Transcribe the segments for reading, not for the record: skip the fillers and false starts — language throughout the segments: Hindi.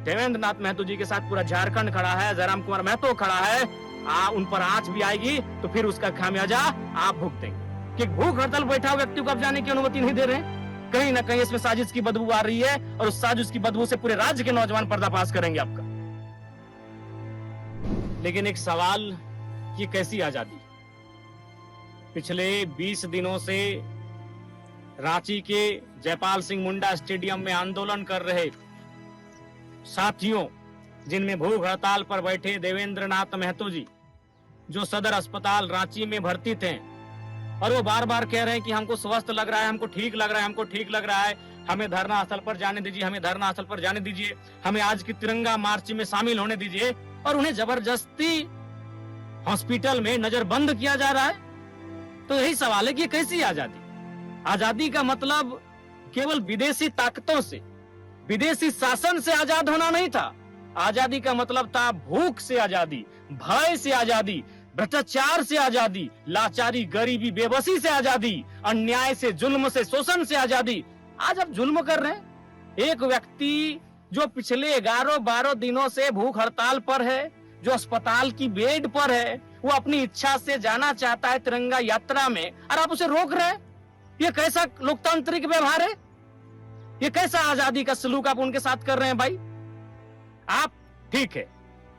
देवेंद्र नाथ महतो जी के साथ पूरा झारखंड खड़ा है, जयराम कुमार महतो खड़ा है। उन पर आंच भी आएगी तो फिर उसका खामियाजा आप भुगतेंगे। कि भूख हड़ताल बैठा व्यक्ति को अब जाने की अनुमति नहीं दे रहे हैं। कहीं ना कहीं इसमें साजिश की बदबू आ रही है और उस साजिश की बदबू से पूरे राज्य के नौजवान पर्दाफाश करेंगे आपका। लेकिन एक सवाल, ये कैसी आजादी? पिछले 20 दिनों से रांची के जयपाल सिंह मुंडा स्टेडियम में आंदोलन कर रहे साथियों, जिनमें भूख हड़ताल पर बैठे देवेंद्र नाथ महतो जी, जो सदर अस्पताल रांची में भर्ती थे, और वो बार बार कह रहे हैं कि हमको स्वस्थ लग रहा है, हमको ठीक लग रहा है, हमको ठीक लग रहा है, हमें धरना स्थल पर जाने दीजिए, हमें धरना स्थल पर जाने दीजिए, हमें आज की तिरंगा मार्च में शामिल होने दीजिए, और उन्हें जबरदस्ती हॉस्पिटल में नजरबंद किया जा रहा है। तो यही सवाल है कि कैसी आजादी? आजादी का मतलब केवल विदेशी ताकतों से, विदेशी शासन से आजाद होना नहीं था। आजादी का मतलब था भूख से आजादी, भय से आजादी, भ्रष्टाचार से आजादी, लाचारी, गरीबी, बेबसी से आजादी, अन्याय से, जुल्म से, शोषण से आजादी। आज आप जुल्म कर रहे हैं। एक व्यक्ति जो पिछले 11-12 दिनों से भूख हड़ताल पर है, जो अस्पताल की बेड पर है, वो अपनी इच्छा से जाना चाहता है तिरंगा यात्रा में, और आप उसे रोक रहे हैं। ये कैसा लोकतांत्रिक व्यवहार है? ये कैसा आजादी का सलूक आप उनके साथ कर रहे हैं भाई? आप ठीक है,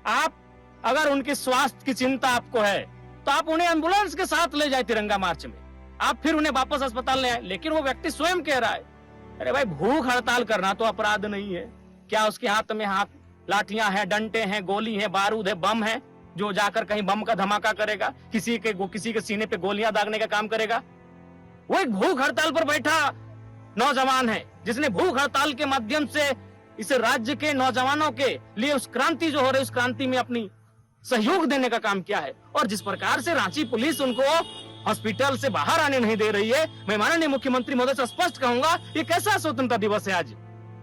आप अगर उनके स्वास्थ्य की चिंता आपको है तो आप उन्हें एम्बुलेंस के साथ ले जाए तिरंगा मार्च में, आप फिर उन्हें वापस अस्पताल ले आए। लेकिन वो व्यक्ति स्वयं कह रहा है, अरे भाई भूख हड़ताल करना तो अपराध नहीं है। क्या उसके हाथ में लाठियां हैं, डंडे हैं, गोली है, बारूद है, बम है, जो जाकर कहीं बम का धमाका करेगा, किसी के सीने पे गोलियां दागने का काम करेगा? वो एक भूख हड़ताल पर बैठा नौजवान है, जिसने भूख हड़ताल के माध्यम से इस राज्य के नौजवानों के लिए उस क्रांति जो हो रही, उस क्रांति में अपनी सहयोग देने का काम किया है। और जिस प्रकार से रांची पुलिस उनको हॉस्पिटल से बाहर आने नहीं दे रही है, मैं माननीय मुख्यमंत्री महोदय से स्पष्ट कहूंगा, ये कैसा स्वतंत्रता दिवस है आज?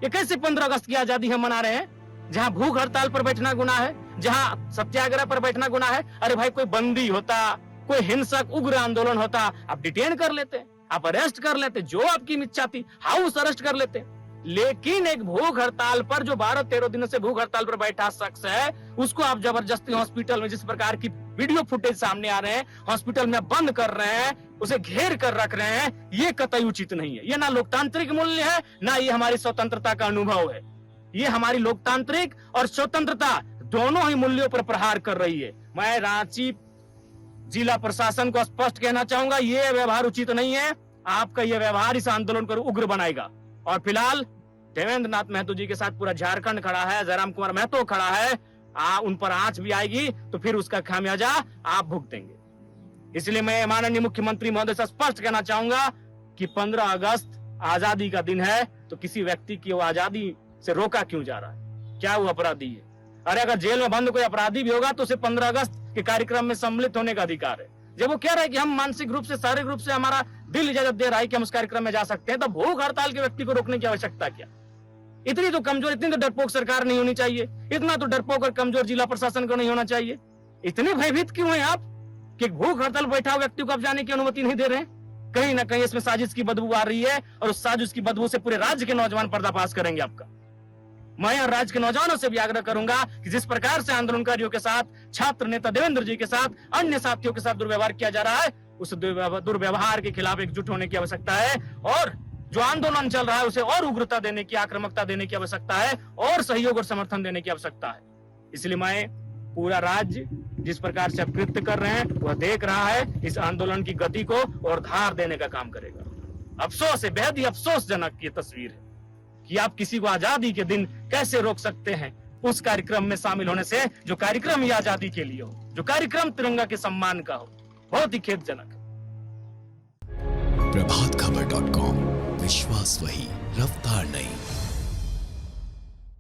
ये कैसे 15 अगस्त की आजादी हम मना रहे हैं, जहां भूख हड़ताल पर बैठना गुनाह है, जहां सत्याग्रह पर बैठना गुनाह है? अरे भाई कोई बंदी होता, कोई हिंसक उग्र आंदोलन होता, आप डिटेन कर लेते, आप अरेस्ट कर लेते, जो आपकी इच्छा थी हाउस अरेस्ट कर लेते। लेकिन एक भूख हड़ताल पर, जो 12-13 दिनों से भूख हड़ताल पर बैठा शख्स है, उसको आप जबरदस्ती हॉस्पिटल में, जिस प्रकार की वीडियो फुटेज सामने आ रहे हैं, हॉस्पिटल में बंद कर रहे हैं, उसे घेर कर रख रहे हैं। ये कतई उचित नहीं है। ये ना लोकतांत्रिक मूल्य है, ना ये हमारी स्वतंत्रता का अनुभव है। ये हमारी लोकतांत्रिक और स्वतंत्रता दोनों ही मूल्यों पर प्रहार कर रही है। मैं रांची जिला प्रशासन को स्पष्ट कहना चाहूंगा, ये व्यवहार उचित नहीं है। आपका ये व्यवहार इस आंदोलन को उग्र बनाएगा। और फिलहाल देवेंद्र नाथ महतो जी के साथ पूरा झारखंड खड़ा है, जयराम कुमार महतो खड़ा है। उन पर आंच भी आएगी तो फिर उसका खामियाजा आप भुगतेंगे। इसलिए मैं माननीय मुख्यमंत्री महोदय से स्पष्ट कहना चाहूंगा कि 15 अगस्त आजादी का दिन है, तो किसी व्यक्ति की वो आजादी से रोका क्यों जा रहा है? क्या वो अपराधी है? अरे अगर जेल में बंद कोई अपराधी भी होगा तो उसे 15 अगस्त के कार्यक्रम में सम्मिलित होने का अधिकार है। जब वो कह रहा है कि हम मानसिक रूप से, शारीरिक रूप से हमारा दिल इजाजत दे रहा है कि हम उस कार्यक्रम में जा सकते हैं, तो भूख हड़ताल के व्यक्ति को रोकने की आवश्यकता क्या? इतनी तो कमजोर, इतनी तो डरपोक सरकार नहीं होनी चाहिए, इतना तो डरपोक और कमजोर जिला प्रशासन को नहीं होना चाहिए। इतने भयभीत क्यों हैं आप कि भूख हड़ताल बैठा व्यक्ति को अब जाने की अनुमति नहीं दे रहे हैं? कहीं ना कहीं इसमें साजिश की बदबू आ रही है और उस साजिश की बदबू से पूरे राज्य के नौजवान पर्दाफाश करेंगे आपका। मैं और राज्य के नौजवानों से भी आग्रह करूंगा कि जिस प्रकार से आंदोलनकारियों के साथ, छात्र नेता देवेंद्र जी के साथ, अन्य साथियों के साथ दुर्व्यवहार किया जा रहा है, उस दुर्व्यवहार के खिलाफ एकजुट होने की आवश्यकता है। और जो आंदोलन चल रहा है उसे और उग्रता देने की, आक्रामकता देने की आवश्यकता है, और सहयोग और समर्थन देने की आवश्यकता है। इसलिए मैं पूरा राज्य जिस प्रकार से कृत्य कर रहे हैं वह देख रहा है, इस आंदोलन की गति को और धार देने का काम करेगा। अफसोस है, बेहद ही अफसोसजनक ये तस्वीर है कि आप किसी को आजादी के दिन कैसे रोक सकते हैं उस कार्यक्रम में शामिल होने से, जो कार्यक्रम ही आजादी के लिए हो, जो कार्यक्रम तिरंगा के सम्मान का हो। बहुत ही खेदजनक। प्रभातखबर.com, विश्वास वही, रफ्तार नहीं।